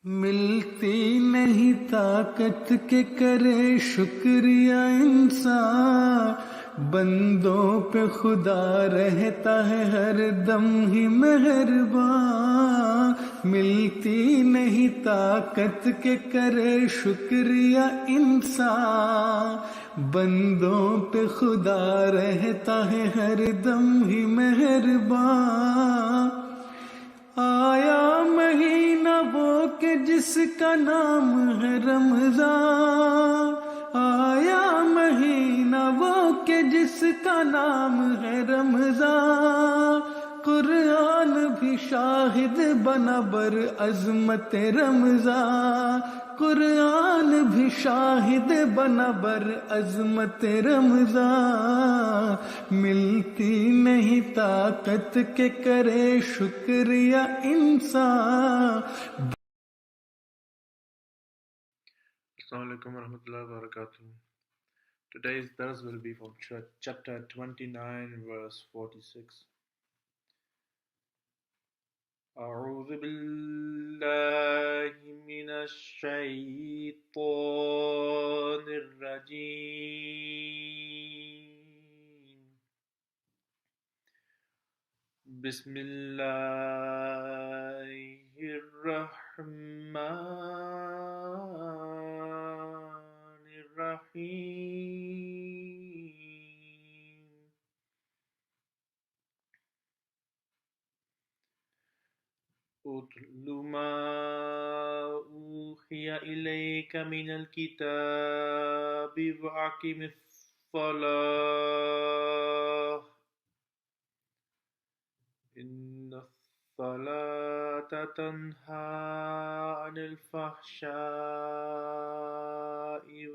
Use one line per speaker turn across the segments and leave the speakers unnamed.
मिलती नहीं ताकत के करे शुक्रिया इंसान, बंदों पे खुदा रहता है हर दम ही मेहरबान। मिलती नहीं ताकत के करे शुक्रिया इंसान, बंदों पे खुदा रहता है हर दम ही मेहरबान। आया महीना वो के जिसका नाम है रमजान, आया महीना वो के जिसका नाम है रमजान। कुरान भी शाहिद बना बर अजमत रमजान, कुरान भी शाहिद बना बर अजमत रमजान। मिलती नहीं ताकत के करे शुक्रिया इंसान।
Assalamu alaikum warahmatullahi wabarakatuh. Today's dars will be from chapter 29, verse 46. أعوذ بالله من الشيطان الرجيم. بسم الله الرحمن الرحيم. أتل ما أوحي إليك من الكتاب وأقم الصلاة إن الصلاة تنهى عن الفحشاء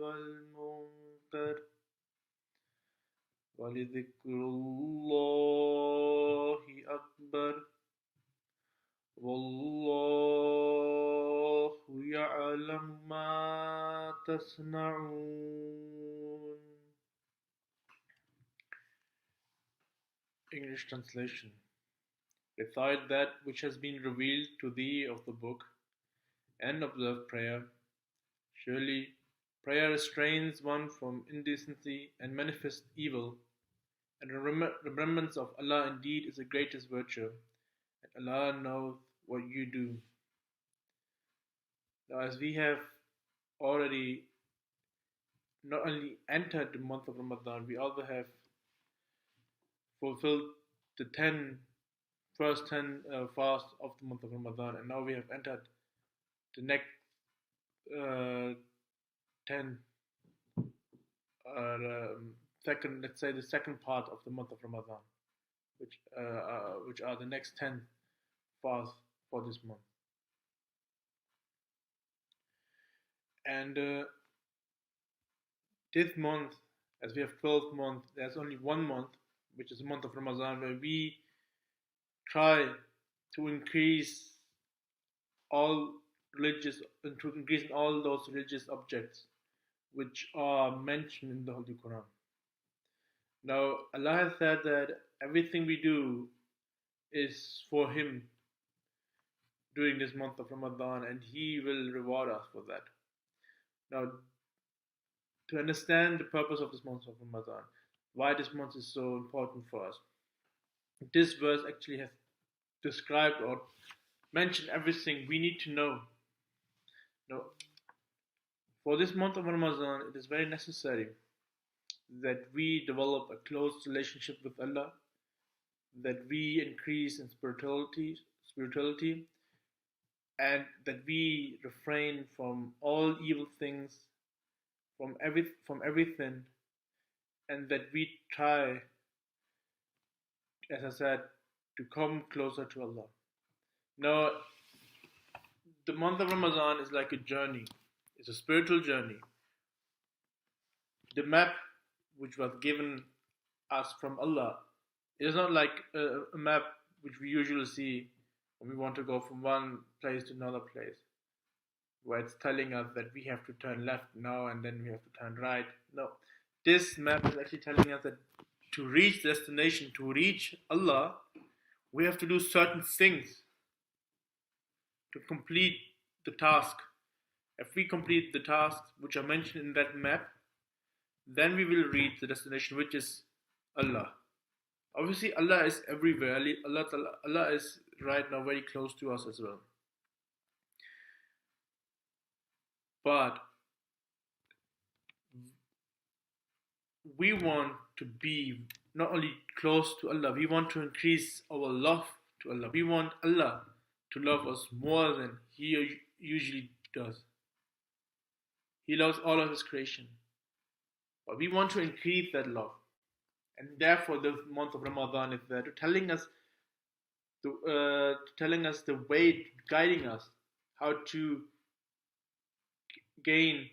والمنكر ولذكر الله أكبر والله يعلم ما تصنعون. English translation. Recite that which has been revealed to thee of the book, and observe prayer. Surely, prayer restrains one from indecency and manifest evil, and remembrance of Allah indeed is the greatest virtue, and Allah knows what you do. Now, as we have already not only entered the month of Ramadan, we also have fulfilled the first 10 fasts of the month of Ramadan, and now we have entered the next 10 second, let's say the second part of the month of Ramadan, which are the next 10 fasts for this month. And this month, as we have 12 months, there's only one month, which is the month of Ramadan, where we try to increase all those religious objects which are mentioned in the Holy Quran. Now, Allah has said that everything we do is for Him during this month of Ramadan, and He will reward us for that. Now, to understand the purpose of this month of Ramadan, why this month is so important for us, this verse actually has described or mentioned everything we need to know. Now, for this month of Ramadan, it is very necessary that we develop a close relationship with Allah, that we increase in spirituality, and that we refrain from all evil things, from everything, and that we try, as I said, to come closer to Allah. Now, the month of Ramadan is like a journey. It's a spiritual journey. The map which was given us from Allah, it is not like a map which we usually see when we want to go from one place to another place, where it's telling us that we have to turn left now and then we have to turn right. No, this map is actually telling us that to reach destination, to reach Allah, we have to do certain things to complete the task, if we complete the tasks which are mentioned in that map, then we will reach the destination, which is Allah. Obviously, Allah is everywhere. Allah is right now very close to us as well. But we want to be not only close to Allah, we want to increase our love to Allah. We want Allah to love us more than He usually does. He loves all of His creation. But we want to increase that love. And therefore, the month of Ramadan is there telling us the way, guiding us how to gain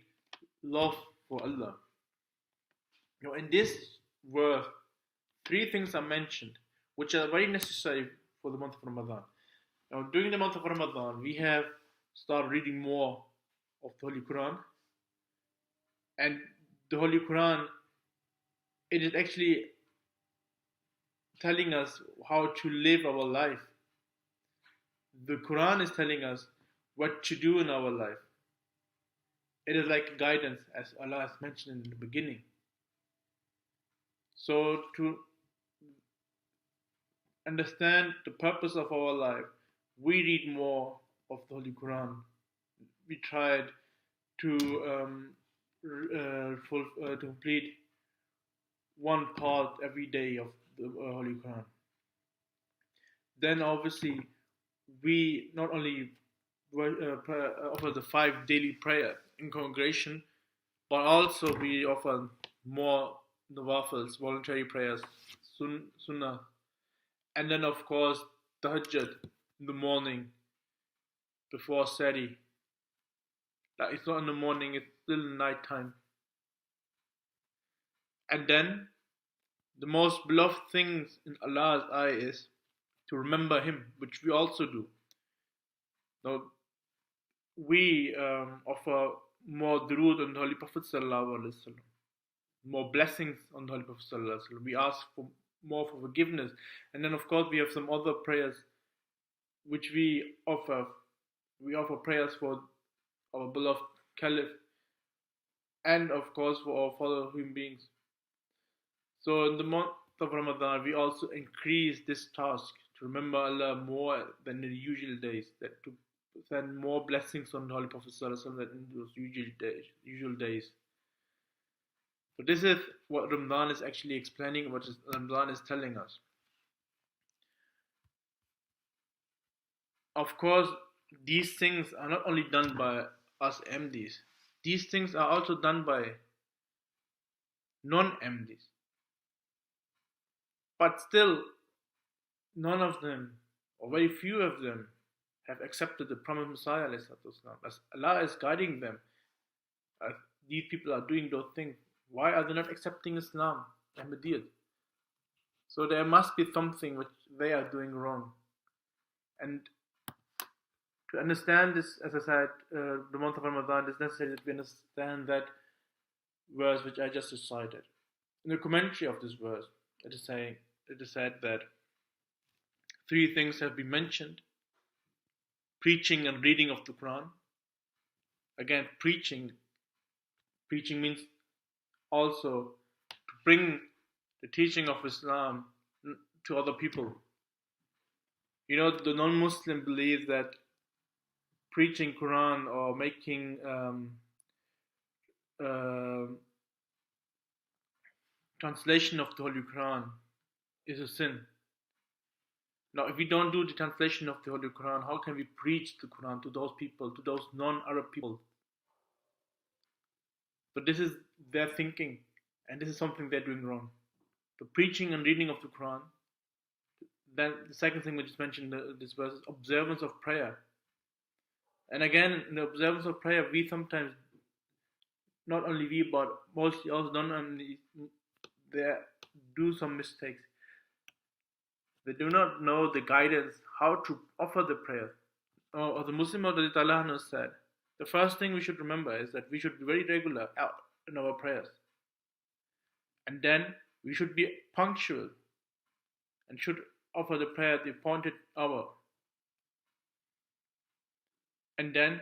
love for Allah. In this verse, 3 things are mentioned which are very necessary for the month of Ramadan. Now, during the month of Ramadan, we have started reading more of the Holy Quran. And the Holy Quran, it is actually telling us how to live our life. The Quran is telling us what to do in our life. It is like guidance, as Allah has mentioned in the beginning. So to understand the purpose of our life, we read more of the Holy Quran. We tried to complete one part every day of the Holy Quran. Then obviously we not only offer the 5 daily prayers in congregation, but also we offer more nawafils, voluntary prayers, sunnah, and then of course tahajjud in the morning before sari. That it's not in the morning, it's still night time. And then the most beloved things in Allah's eye is to remember Him, which we also do. Now, we offer more durood on the Holy Prophet Sallallahu Alaihi Wasallam, more blessings on the Holy Prophet Sallallahu Alaihi Wasallam. We ask for more for forgiveness. And then of course we have some other prayers which we offer. We offer prayers for our beloved Caliph and of course for our fellow human beings. So in the month of Ramadan, we also increase this task to remember Allah more than in the usual days, that to send more blessings on the Holy Prophet ﷺ than in those usual days. So this is what Ramadan is actually explaining, what Ramadan is telling us. Of course, these things are not only done by us MDs. These things are also done by non-MDs. But still, none of them, or very few of them, have accepted the promised Messiah. As Allah is guiding them, these people are doing those things. Why are they not accepting Islam, Ahmadiyyat? So there must be something which they are doing wrong. And to understand this, as I said, the month of Ramadan, it's necessary that we understand that verse which I just recited. In the commentary of this verse, it is said that 3 things have been mentioned: preaching and reading of the Quran. Again, preaching means also to bring the teaching of Islam to other people. The non-Muslim believe that preaching Quran or making translation of the Holy Quran is a sin. Now, if we don't do the translation of the Holy Quran, how can we preach the Quran to those people, to those non-Arab people? But this is their thinking, and this is something they're doing wrong. The preaching and reading of the Quran. Then the second thing which is mentioned in this verse is observance of prayer. And again, in the observance of prayer, we sometimes, not only we, but mostly also they do some mistakes. They do not know the guidance, how to offer the prayer. Or the Muslim Maud said, the first thing we should remember is that we should be very regular out in our prayers. And then we should be punctual and should offer the prayer at the appointed hour. And then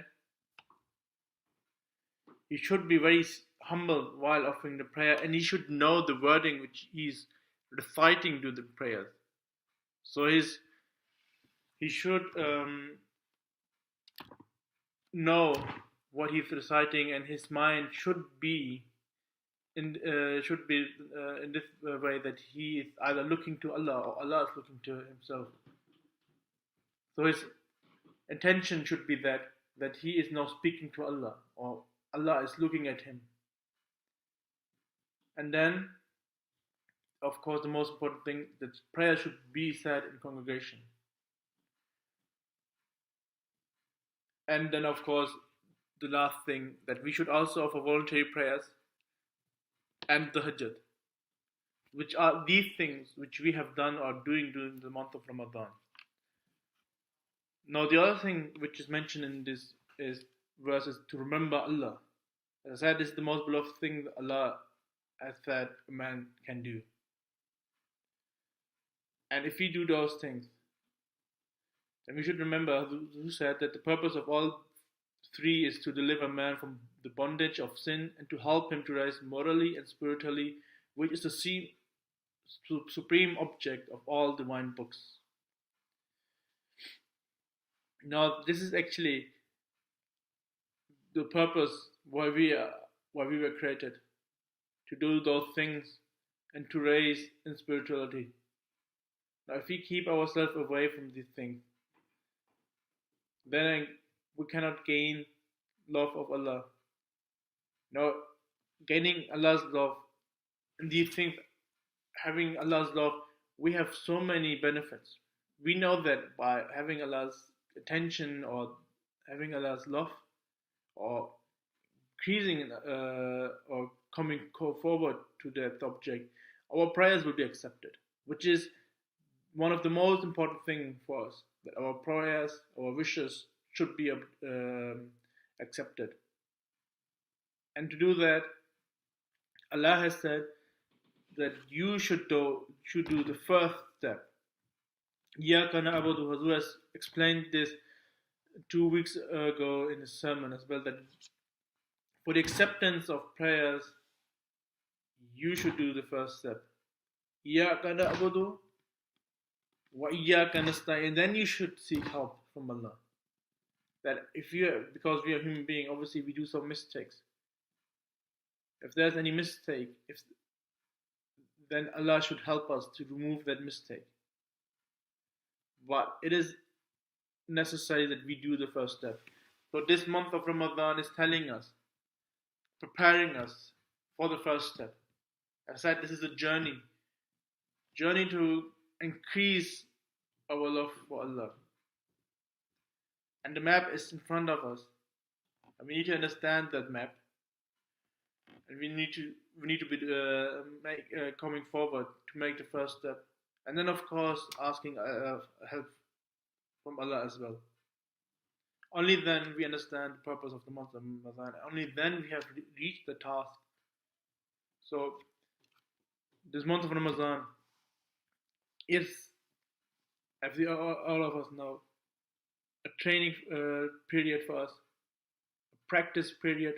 he should be very humble while offering the prayer, and he should know the wording which he's reciting to the prayers. So he should know what he's reciting, and his mind should be in this way that he is either looking to Allah or Allah is looking to himself. So his intention should be that he is now speaking to Allah, or Allah is looking at him. And then, of course, the most important thing, that prayer should be said in congregation. And then, of course, the last thing, that we should also offer voluntary prayers and the hajjat, which are these things which we have done or doing during the month of Ramadan. Now, the other thing which is mentioned in this verse is to remember Allah. As I said, this is the most beloved thing that Allah has said a man can do. And if we do those things, then we should remember who said that the purpose of all three is to deliver man from the bondage of sin and to help him to rise morally and spiritually, which is the supreme object of all divine books. Now, this is actually the purpose why we were created, to do those things and to raise in spirituality. Now, if we keep ourselves away from these things, then we cannot gain love of Allah. Now, gaining Allah's love, and these things, having Allah's love, we have so many benefits. We know that by having Allah's attention or having Allah's love, or increasing or coming forward to that object, our prayers will be accepted, which is one of the most important things for us, that our prayers, our wishes should be accepted. And to do that, Allah has said that you should do the first step. Iyyaka na'budu, Hazur has explained this 2 weeks ago in his sermon as well, that for the acceptance of prayers, you should do the first step. Iyyaka na'budu wa iyyaka nasta'in, and then you should seek help from Allah. That because we are human beings, obviously we do some mistakes. If there's any mistake, then Allah should help us to remove that mistake. But it is necessary that we do the first step. So this month of Ramadan is telling us, preparing us for the first step. As I said, this is a journey to increase our love for Allah. And the map is in front of us, and we need to understand that map, and we need to be coming forward to make the first step, and then of course asking help from Allah as well. Only then we understand the purpose of the month of Ramadan. Only then we have reached the task. So this month of Ramadan is, as all of us know, a training period for us, a practice period.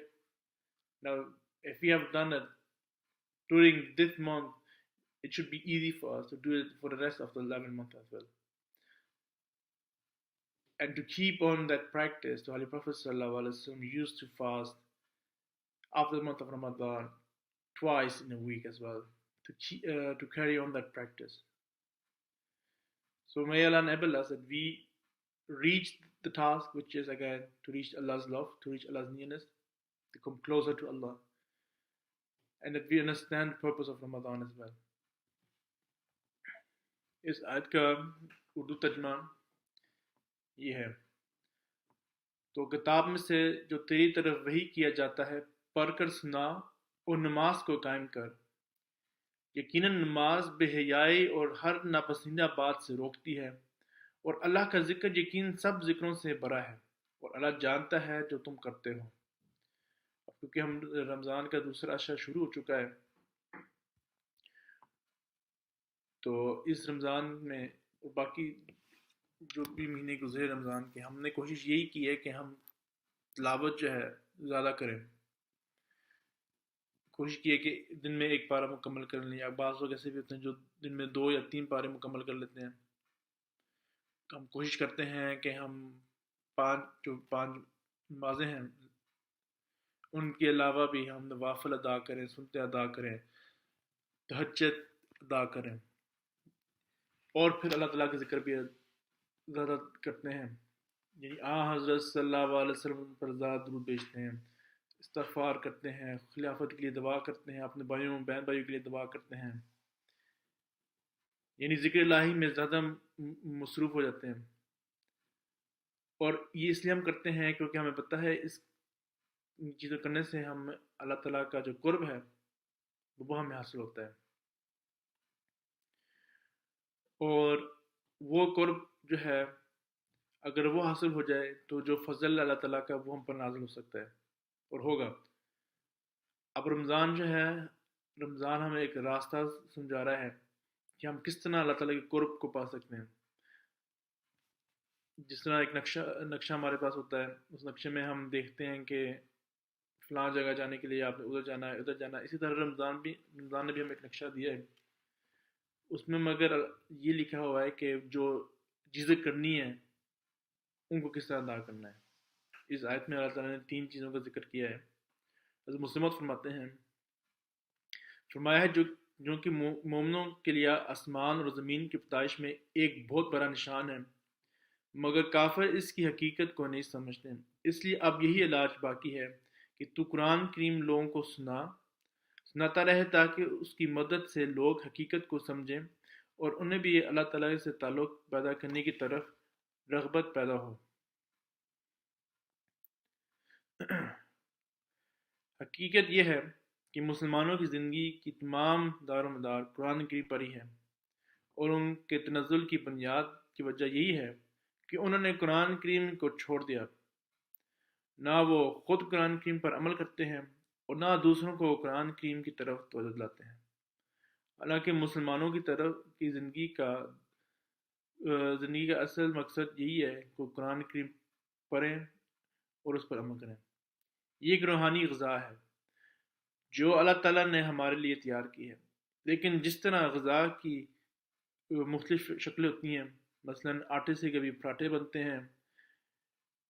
Now, if we have done it during this month, it should be easy for us to do it for the rest of the 11 months as well. And to keep on that practice, the Holy Prophet ﷺ used to fast after the month of Ramadan twice in a week as well, to carry on that practice. So may Allah enable us that we reach the task, which is again to reach Allah's love, to reach Allah's nearness, to come closer to Allah, and that we understand the purpose of Ramadan as well. इस आयत का उर्दू तर्जमा ये है, तो किताब में से जो तेरी तरफ वही किया जाता है पढ़कर सुना और नमाज को कायम कर। यकीनन नमाज बेहयाई और हर नापसंदीदा बात से रोकती है, और अल्लाह का जिक्र यकीन सब जिक्रों से बड़ा है, और अल्लाह जानता है जो तुम करते हो। क्योंकि हम रमज़ान का दूसरा अशरा शुरू हो चुका है, तो इस रमज़ान में और बाकी जो भी महीने गुजरे रमज़ान के, हमने कोशिश यही की है कि हम तिलावत जो है ज़्यादा करें, کوشش کی ہے کہ دن میں ایک پارہ مکمل کر لیں، یا بعض لوگ ایسے بھی ہوتے ہیں جو دن میں 2 یا 3 پارے مکمل کر لیتے ہیں. ہم کوشش کرتے ہیں کہ ہم پانچ نمازیں ہیں ان کے علاوہ بھی ہم نوافل ادا کریں، سنتے ادا کریں، تہجد ادا کریں، اور پھر اللہ تعالیٰ کا ذکر بھی زیادہ کرتے ہیں. یعنی حضرت صلی اللہ علیہ وسلم پر زیادہ درود بھیجتے ہیں، استغفار کرتے ہیں، خلافت کے لیے دعا کرتے ہیں، اپنے بہن بھائیوں کے لیے دعا کرتے ہیں. یعنی ذکر الہی میں زیادہ مصروف ہو جاتے ہیں. اور یہ اس لیے ہم کرتے ہیں کیونکہ ہمیں پتہ ہے اس چیزیں کرنے سے ہم اللہ تعالیٰ کا جو قرب ہے وہ ہمیں حاصل ہوتا ہے. اور وہ قرب جو ہے اگر وہ حاصل ہو جائے تو جو فضل اللہ تعالیٰ کا وہ ہم پر نازل ہو سکتا ہے اور ہوگا. اب رمضان جو ہے، رمضان ہمیں ایک راستہ سمجھا رہا ہے کہ ہم کس طرح اللہ تعالیٰ کے قرب کو پا سکتے ہیں. جس طرح ایک نقشہ ہمارے پاس ہوتا ہے، اس نقشے میں ہم دیکھتے ہیں کہ فلاں جگہ جانے کے لیے آپ نے ادھر جانا ہے ادھر جانا ہے. اسی طرح رمضان نے بھی ہمیں ایک نقشہ دیا ہے. اس میں مگر یہ لکھا ہوا ہے کہ جو چیزیں کرنی ہیں ان کو کس طرح ادا کرنا ہے. اس آیت میں اللہ تعالیٰ نے 3 چیزوں کا ذکر کیا ہے. حضرت مسلمت فرماتے ہیں، فرمایا ہے جو کہ مومنوں کے لیے آسمان اور زمین کی پیدائش میں ایک بہت بڑا نشان ہے، مگر کافر اس کی حقیقت کو نہیں سمجھتے. اس لیے اب یہی علاج باقی ہے کہ تو قرآن کریم لوگوں کو سناتا رہے تاکہ اس کی مدد سے لوگ حقیقت کو سمجھیں اور انہیں بھی اللہ تعالیٰ سے تعلق پیدا کرنے کی طرف رغبت پیدا ہو. حقیقت یہ ہے کہ مسلمانوں کی زندگی کی تمام دار و مدار قرآن کریم پر ہی ہے، اور ان کے تنزل کی بنیاد کی وجہ یہی ہے کہ انہوں نے قرآن کریم کو چھوڑ دیا. نہ وہ خود قرآن کریم پر عمل کرتے ہیں اور نہ دوسروں کو قرآن کریم کی طرف توجہ دلاتے ہیں. حالانکہ مسلمانوں کی طرف کی زندگی کا اصل مقصد یہی ہے کہ قرآن کریم پڑھیں اور اس پر عمل کریں. یہ ایک روحانی غذا ہے جو اللہ تعالیٰ نے ہمارے لیے تیار کی ہے. لیکن جس طرح غذا کی مختلف شکلیں ہوتی ہیں، مثلا آٹے سے کبھی پراٹھے بنتے ہیں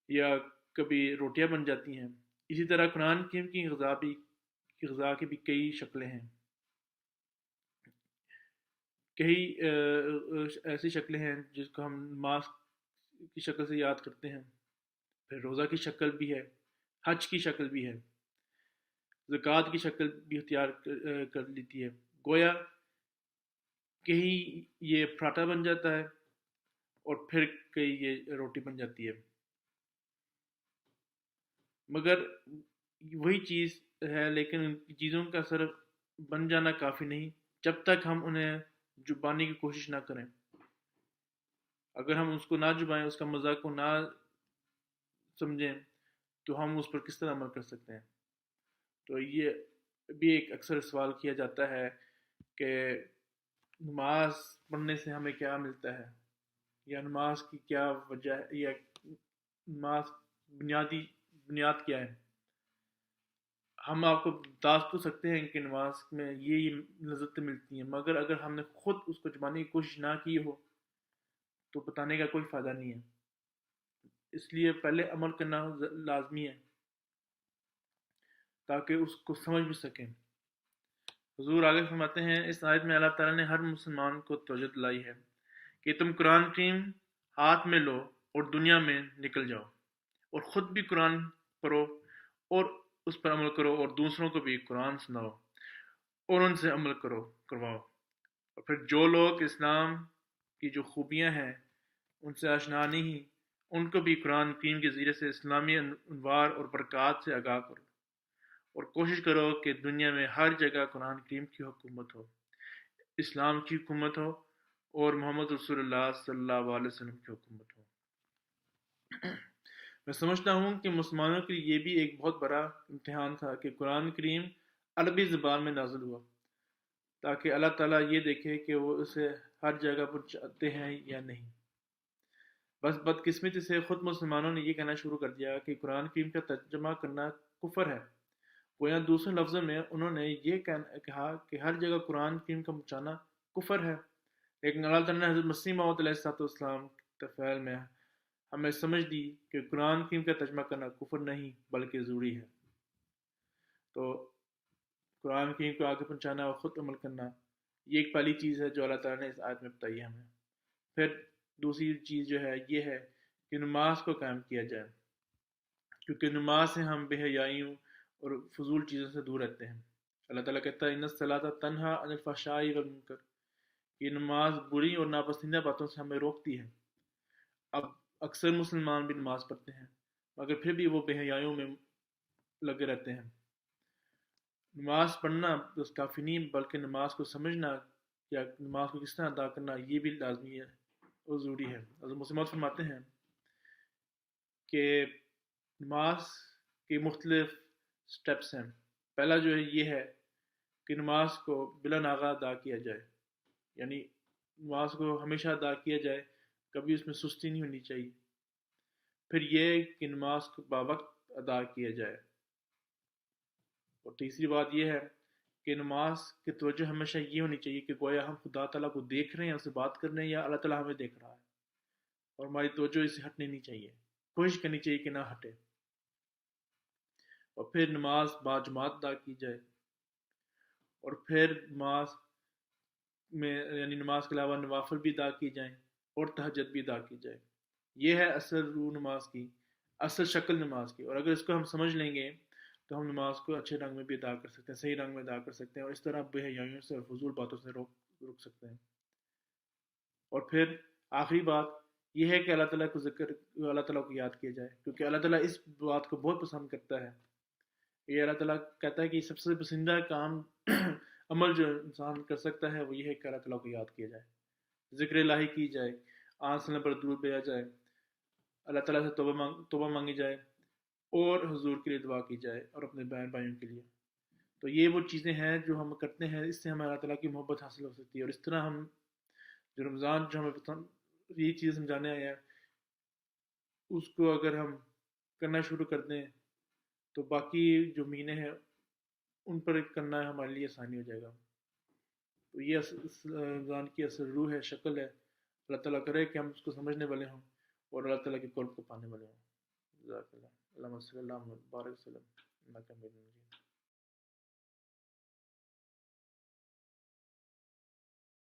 یا کبھی روٹیاں بن جاتی ہیں، اسی طرح قرآن کریم کی غذا کی بھی کئی شکلیں ہیں. کئی ایسی شکلیں ہیں جس کو ہم نماز کی شکل سے یاد کرتے ہیں، پھر روزہ کی شکل بھی ہے، حج کی شکل بھی ہے، زکوٰۃ کی شکل بھی اختیار کر لیتی ہے. گویا کہیں یہ پراٹھا بن جاتا ہے اور پھر کہیں یہ روٹی بن جاتی ہے. مگر وہی چیز ہے، لیکن ان چیزوں کا صرف بن جانا کافی نہیں جب تک ہم انہیں چبانے کی کوشش نہ کریں. اگر ہم اس کو نہ چبائیں، اس کا مزہ کو نہ سمجھیں، تو ہم اس پر کس طرح عمل کر سکتے ہیں. تو یہ بھی ایک اکثر سوال کیا جاتا ہے کہ نماز پڑھنے سے ہمیں کیا ملتا ہے، یا نماز کی کیا وجہ ہے، یا نماز بنیاد کیا ہے. ہم آپ کو بتا تو سکتے ہیں کہ نماز میں یہ لذتیں ملتی ہیں، مگر اگر ہم نے خود اس کو چبانے کی کوشش نہ کی ہو تو بتانے کا کوئی فائدہ نہیں ہے. اس لیے پہلے عمل کرنا لازمی ہے تاکہ اس کو سمجھ بھی سکیں. حضور آگے فرماتے ہیں، اس آیت میں اللہ تعالیٰ نے ہر مسلمان کو توجہ دلائی ہے کہ تم قرآن کریم ہاتھ میں لو اور دنیا میں نکل جاؤ، اور خود بھی قرآن پڑھو اور اس پر عمل کرو، اور دوسروں کو بھی قرآن سناؤ اور ان سے عمل کرواؤ. اور پھر جو لوگ اسلام کی جو خوبیاں ہیں ان سے آشنا نہیں، ان کو بھی قرآن کریم کے ذریعے سے اسلامی انوار اور برکات سے آگاہ کرو، اور کوشش کرو کہ دنیا میں ہر جگہ قرآن کریم کی حکومت ہو، اسلام کی حکومت ہو، اور محمد رسول اللہ صلی اللہ علیہ وسلم کی حکومت ہو. میں سمجھتا ہوں کہ مسلمانوں کے لیے یہ بھی ایک بہت بڑا امتحان تھا کہ قرآن کریم عربی زبان میں نازل ہوا، تاکہ اللہ تعالیٰ یہ دیکھے کہ وہ اسے ہر جگہ پہنچاتے ہیں یا نہیں. بس بدقسمتی سے خود مسلمانوں نے یہ کہنا شروع کر دیا کہ قرآن کریم کا ترجمہ کرنا کفر ہے، وہ یہاں دوسرے لفظوں میں انہوں نے یہ کہا کہ ہر جگہ قرآن کریم کا پہنچانا کفر ہے، لیکن اللہ تعالیٰ نے حضرت مسیح موعود علیہ السلام کے فعل میں ہمیں سمجھ دی کہ قرآن کریم کا ترجمہ کرنا کفر نہیں بلکہ ضروری ہے۔ تو قرآن کریم کو آگے پہنچانا اور خود عمل کرنا، یہ ایک پہلی چیز ہے جو اللہ تعالیٰ نے اس آیت میں بتائی ہے ہمیں۔ پھر دوسری چیز جو ہے یہ ہے کہ نماز کو قائم کیا جائے، کیونکہ نماز سے ہم بے حیائیوں اور فضول چیزوں سے دور رہتے ہیں۔ اللہ تعالیٰ کہتا ہے ان الصلاۃ تنہا عن الفحشاء والمنکر، یہ نماز بری اور ناپسندیدہ باتوں سے ہمیں روکتی ہے۔ اب اکثر مسلمان بھی نماز پڑھتے ہیں مگر پھر بھی وہ بے حیائیوں میں لگے رہتے ہیں۔ نماز پڑھنا بس کافی نہیں بلکہ نماز کو سمجھنا یا نماز کو کس طرح ادا کرنا یہ بھی لازمی ہے اور ضروری ہے۔ حضرت مسلم فرماتے ہیں کہ نماز کے مختلف سٹیپس ہیں۔ پہلا جو ہے یہ ہے کہ نماز کو بلا ناغہ ادا کیا جائے، یعنی نماز کو ہمیشہ ادا کیا جائے، کبھی اس میں سستی نہیں ہونی چاہیے۔ پھر یہ کہ نماز کو باوقت ادا کیا جائے، اور تیسری بات یہ ہے کہ نماز کی توجہ ہمیشہ یہ ہونی چاہیے کہ گویا ہم خدا تعالیٰ کو دیکھ رہے ہیں، اس سے بات کر رہے ہیں، یا اللہ تعالیٰ ہمیں دیکھ رہا ہے، اور ہماری توجہ اس سے ہٹنی نہیں چاہیے، کوشش کرنی چاہیے کہ نہ ہٹے۔ اور پھر نماز باجماعت ادا کی جائے، اور پھر نماز میں یعنی نماز کے علاوہ نوافل بھی ادا کی جائیں اور تہجد بھی ادا کی جائے۔ یہ ہے اصل روح نماز کی، اصل شکل نماز کی، اور اگر اس کو ہم سمجھ لیں گے تو ہم نماز کو اچھے رنگ میں بھی ادا کر سکتے ہیں، صحیح رنگ میں ادا کر سکتے ہیں، اور اس طرح بے حیائیوں سے اور فضول باتوں سے رک سکتے ہیں۔ اور پھر آخری بات یہ ہے کہ اللہ تعالیٰ کو اللہ تعالیٰ کو یاد کیا جائے، کیونکہ اللہ تعالیٰ اس بات کو بہت پسند کرتا ہے۔ یہ اللہ تعالیٰ کہتا ہے کہ سب سے پسندیدہ کام عمل جو انسان کر سکتا ہے وہ یہ ہے کہ اللہ تعالیٰ کو یاد کیا جائے، ذکر الہی کی جائے، آن صلی پر درود بھیجا جائے، اللہ تعالیٰ سے توبہ مانگی جائے، اور حضور کے لیے دعا کی جائے، اور اپنے بہن بھائیوں کے لیے۔ تو یہ وہ چیزیں ہیں جو ہم کرتے ہیں، اس سے ہمیں اللہ تعالیٰ کی محبت حاصل ہو سکتی ہے، اور اس طرح ہم جو رمضان جو ہمیں یہ چیز سمجھانے آیا ہے اس کو اگر ہم کرنا شروع کر دیں تو باقی جو مہینے ہیں ان پر کرنا ہمارے لیے آسانی ہو جائے گا۔ تو یہ رمضان کی اصل روح ہے، شکل ہے۔ اللہ تعالیٰ کرے کہ ہم اس کو سمجھنے والے ہوں اور اللہ تعالیٰ کے قرب کو پانے والے ہوں۔ جزاک اللہ۔ اللہم صلی اللہ علیہ وسلم بارک وسلم۔